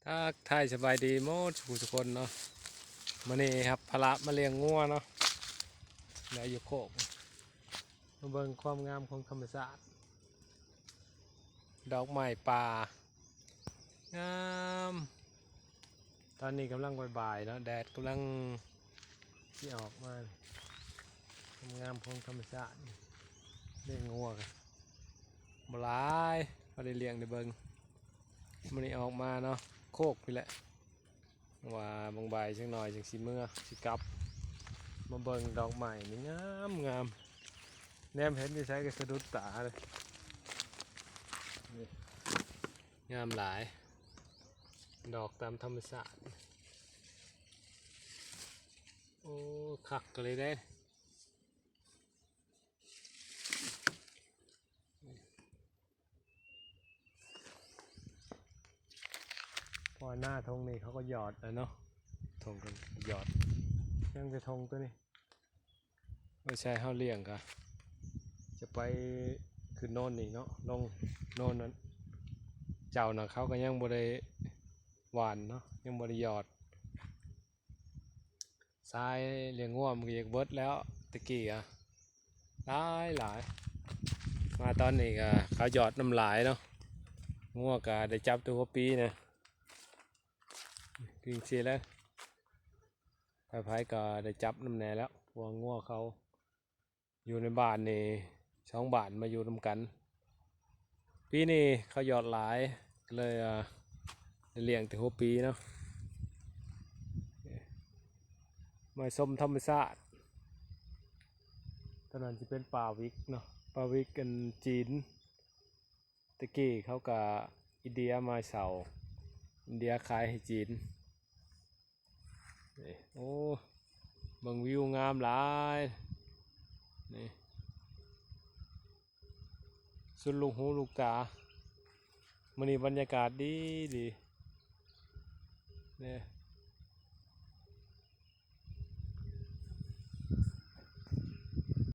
ทักทายสบายดีหมดทุกคนเนาะมานี่ครับพละมาเลี้ยงงัวเนาะแล้วอยู่โคกมาเบิ่งความงามของธรรมชาติดอกไม้ป่างามตอนนี้กำลังบ่ายๆเนาะแดดกำลังที่ออกมาความงามของธรรมชาติเลี้ยงงัวกันบ่หลายพอได้เลี้ยงได้เบิ่งมันนี่ออกมาเนาะโคกนี่แหละว่าบางใบจังหน่อยจังสิเมื่อสิกลับมาเบิ่งดอกไม้นี่งามแนมเห็นที่ใช้ก็สะดุดตาเลยนี่งามหลายดอกตามธรรมชาติโอ้คักก็เลยได้พอหน้าธงนี่เขาก็หยอดแล้วเนาะธงกันหยอดยังจะธงตัวนี้ไม่ใช่เขาเลี้ยงกันจะไปขึ้นโน่นนี่เนาะลงโน่นนั้นเจ้าน่ะเขาก็ยังบ่ได้หวานเนาะยังบ่ได้หยอดทรายเลี้ยงง่วมันก็อยากเบิดแล้วตะกี้อะหลายมาตอนนี้ก็เขาหยอดน้ำลายเนาะง่วก็ได้จับตัวปีนะจริงสิแล้วไผก็ได้จับน้ำแหน่แล้วพวกง่วเขาอยู่ในบ้านนี่2 บ้านมาอยู่นำกันปีนี้เขาหยอดหลายเลยเลี้ยงแต่หัวปีเนาะมาชมธรรมชาติตอนนั้นจะเป็นป่าวิกเนาะป่าวิกกันจีนตะกี้เขากับอินเดียมาเสาอินเดียขายให้จีนนี่โอ้เบิ่งวิวงามหลายนี่สุดลูกหูลูกตามื้อนี้บรรยากาศดีนี่